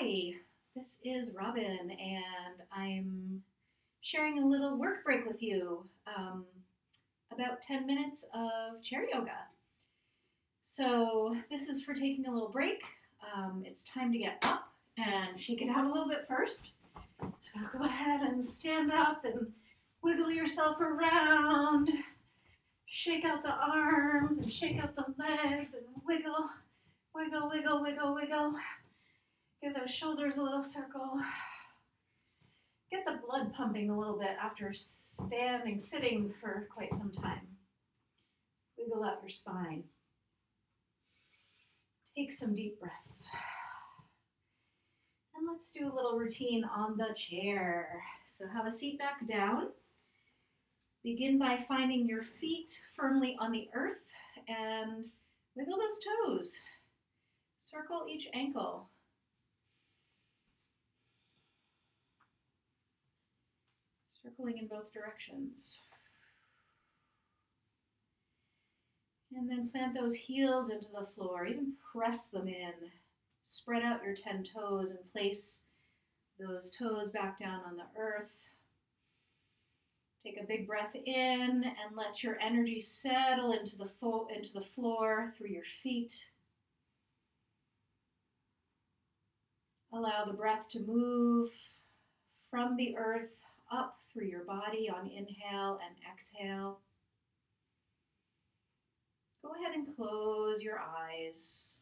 Hi, this is Robin, and I'm sharing a little work break with you. About 10 minutes of chair yoga. So, this is for taking a little break. It's time to get up and shake it out a little bit first. So, go ahead and stand up and wiggle yourself around. Shake out the arms and shake out the legs and wiggle, wiggle, wiggle, wiggle, wiggle. Give those shoulders a little circle. Get the blood pumping a little bit after sitting for quite some time. Wiggle out your spine. Take some deep breaths. And let's do a little routine on the chair. So have a seat back down. Begin by finding your feet firmly on the earth and wiggle those toes. Circle each ankle. Circling in both directions. And then plant those heels into the floor, even press them in. Spread out your 10 toes and place those toes back down on the earth. Take a big breath in and let your energy settle into the floor through your feet. Allow the breath to move from the earth up through your body on inhale and exhale. Go ahead and close your eyes.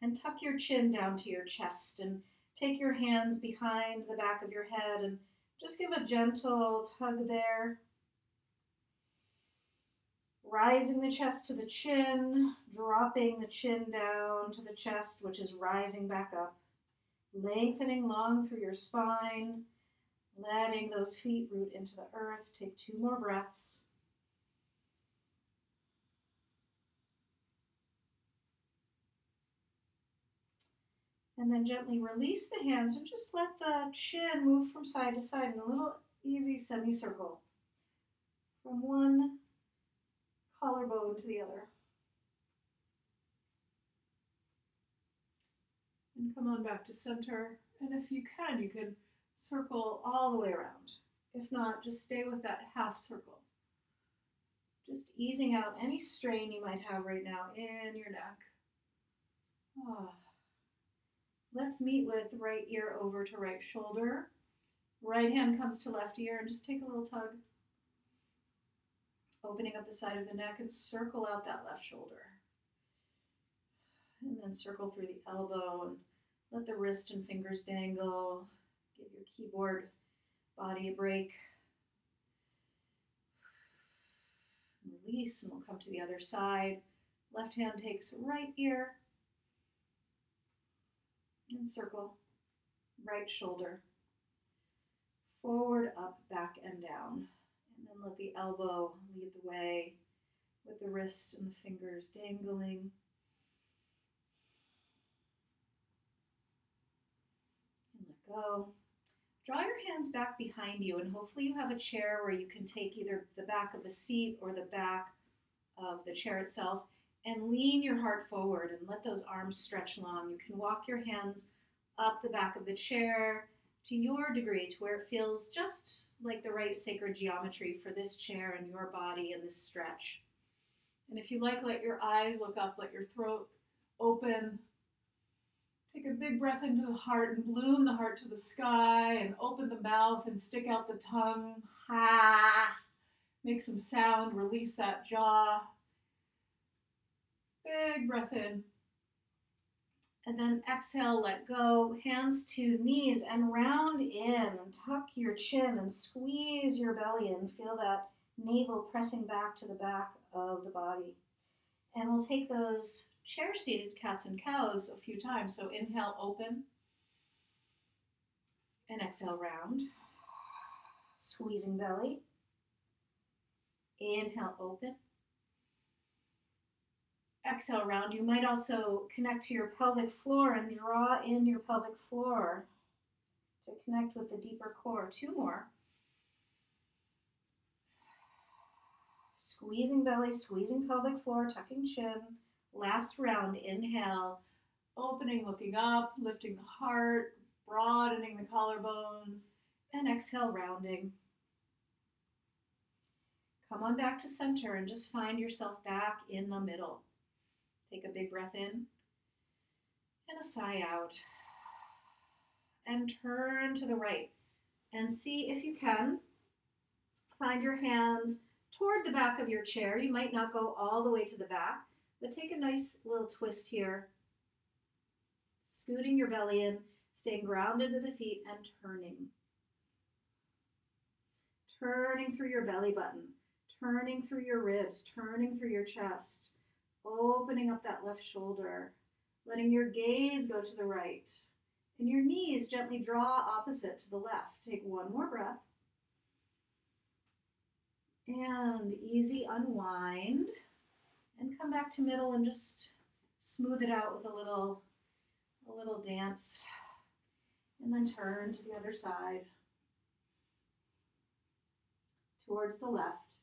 And tuck your chin down to your chest and take your hands behind the back of your head and just give a gentle tug there. Rising the chest to the chin, dropping the chin down to the chest, which is rising back up. Lengthening long through your spine, letting those feet root into the earth. Take 2 more breaths. And then gently release the hands and just let the chin move from side to side in a little easy semicircle. From one collarbone to the other. And come on back to center. And if you can circle all the way around. If not, just stay with that half circle. Just easing out any strain you might have right now in your neck. Let's meet with right ear over to right shoulder. Right hand comes to left ear and just take a little tug. Opening up the side of the neck and circle out that left shoulder. And then circle through the elbow and let the wrist and fingers dangle. Give your keyboard body a break. Release and we'll come to the other side. Left hand takes right ear and circle. Right shoulder. Forward, up, back, and down. And then let the elbow lead the way with the wrist and the fingers dangling. And let go. Draw your hands back behind you, and hopefully you have a chair where you can take either the back of the seat or the back of the chair itself and lean your heart forward and let those arms stretch long. You can walk your hands up the back of the chair to your degree, to where it feels just like the right sacred geometry for this chair and your body and this stretch. And if you like, let your eyes look up, let your throat open. Take a big breath into the heart and bloom the heart to the sky and open the mouth and stick out the tongue. Ha! Make some sound, release that jaw. Big breath in. And then exhale, let go. Hands to knees and round in. Tuck your chin and squeeze your belly and feel that navel pressing back to the back of the body. And we'll take those chair-seated cats and cows a few times. So inhale, open. And exhale, round. Squeezing belly. Inhale, open. Exhale, round. You might also connect to your pelvic floor and draw in your pelvic floor to connect with the deeper core. 2 more. Squeezing belly, squeezing pelvic floor, tucking chin. Last round, inhale, Opening, looking up, lifting the heart, broadening the collarbones, and exhale, rounding. Come on back to center and just find yourself back in the middle. Take a big breath in and a sigh out. And turn to the right and see if you can find your hands toward the back of your chair. You might not go all the way to the back, but take a nice little twist here. Scooting your belly in, staying grounded to the feet and turning. Turning through your belly button, turning through your ribs, turning through your chest, opening up that left shoulder, letting your gaze go to the right, and your knees gently draw opposite to the left. Take one more breath. And easy unwind, and come back to middle and just smooth it out with a little dance, and then turn to the other side, towards the left,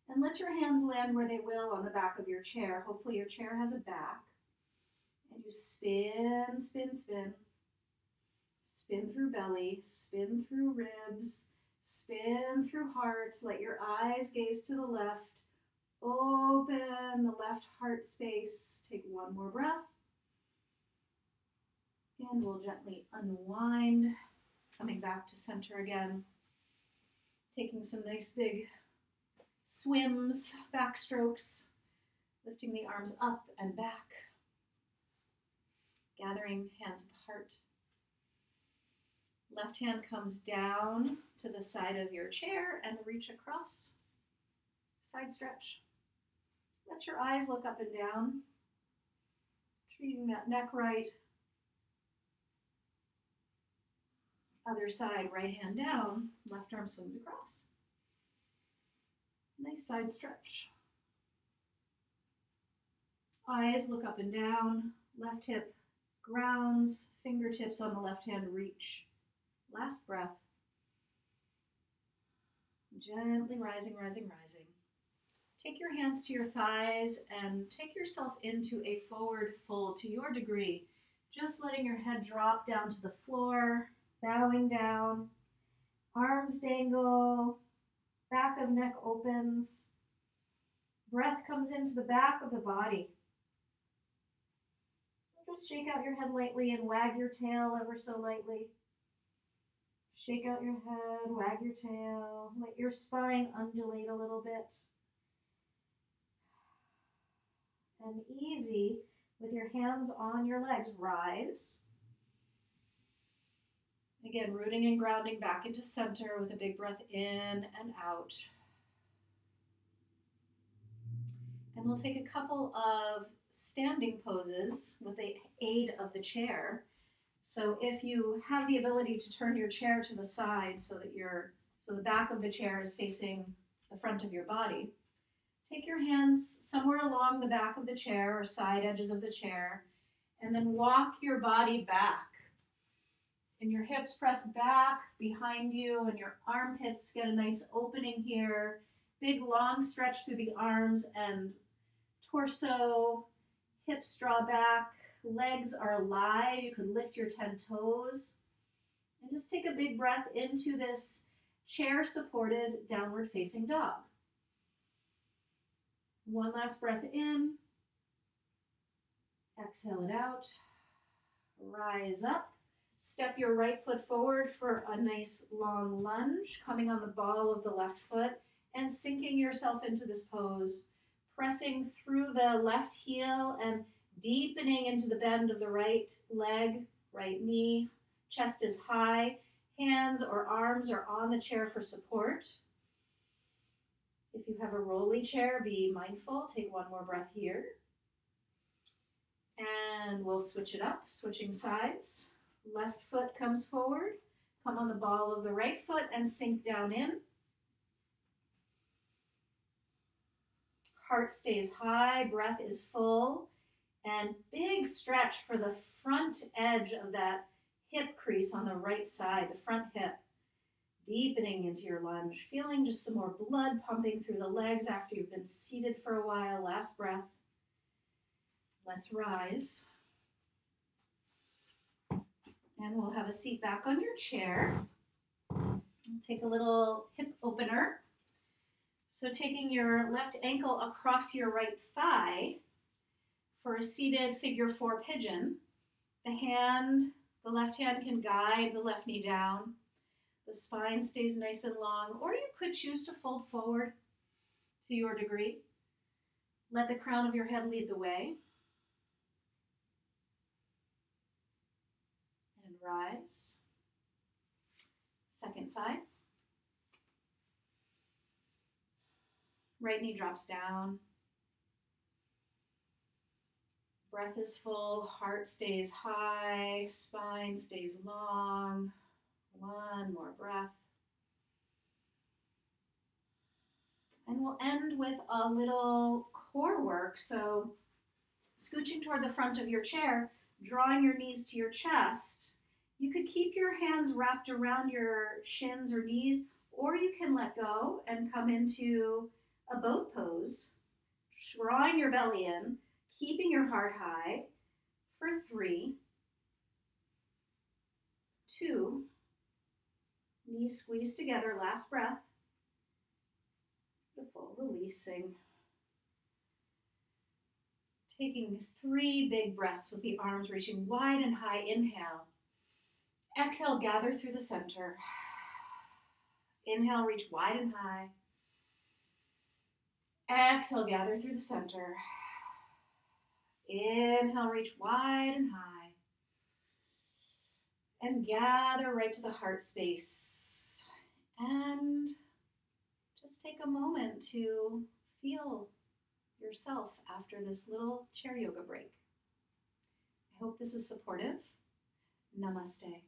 and let your hands land where they will on the back of your chair. Hopefully your chair has a back, and you spin, spin, spin. Spin through belly, spin through ribs, spin through heart. Let your eyes gaze to the left. Open the left heart space. Take one more breath. And we'll gently unwind, coming back to center again. Taking some nice big swims, backstrokes, lifting the arms up and back. Gathering hands at the heart. Left hand comes down to the side of your chair and reach across. Side stretch. Let your eyes look up and down. Treating that neck right. Other side, right hand down, left arm swings across. Nice side stretch. Eyes look up and down, left hip grounds, fingertips on the left hand reach. Last breath. Gently rising, rising, rising. Take your hands to your thighs and take yourself into a forward fold to your degree. Just letting your head drop down to the floor, bowing down. Arms dangle, back of neck opens. Breath comes into the back of the body. Just shake out your head lightly and wag your tail ever so lightly. Shake out your head, wag your tail, let your spine undulate a little bit. And easy, with your hands on your legs, rise. Again, rooting and grounding back into center with a big breath in and out. And we'll take a couple of standing poses with the aid of the chair. So if you have the ability to turn your chair to the side so that the back of the chair is facing the front of your body, take your hands somewhere along the back of the chair or side edges of the chair, and then walk your body back. And your hips press back behind you, and your armpits get a nice opening here. Big long stretch through the arms and torso. Hips draw back. Legs are alive. You could lift your 10 toes. And just take a big breath into this chair-supported downward facing dog. One last breath in. Exhale it out. Rise up. Step your right foot forward for a nice long lunge, coming on the ball of the left foot and sinking yourself into this pose, pressing through the left heel and deepening into the bend of the right leg, right knee. Chest is high. Hands or arms are on the chair for support. If you have a rolly chair, be mindful. Take one more breath here. And we'll switch it up, switching sides. Left foot comes forward. Come on the ball of the right foot and sink down in. Heart stays high, breath is full, and big stretch for the front edge of that hip crease on the right side, the front hip. Deepening into your lunge, feeling just some more blood pumping through the legs after you've been seated for a while. Last breath. Let's rise. And we'll have a seat back on your chair. Take a little hip opener. So taking your left ankle across your right thigh for a seated figure four pigeon. The left hand can guide the left knee down. The spine stays nice and long, or you could choose to fold forward to your degree. Let the crown of your head lead the way. And rise. Second side. Right knee drops down. Breath is full, heart stays high, spine stays long. One more breath. And we'll end with a little core work. So scooching toward the front of your chair, drawing your knees to your chest. You could keep your hands wrapped around your shins or knees, or you can let go and come into a boat pose, drawing your belly in, keeping your heart high for 3, 2, knees squeeze together, last breath. Beautiful, releasing. Taking 3 big breaths with the arms reaching wide and high. Inhale. Exhale, gather through the center. Inhale, reach wide and high. Exhale, gather through the center. Inhale, reach wide and high. And gather right to the heart space. And just take a moment to feel yourself after this little chair yoga break. I hope this is supportive. Namaste.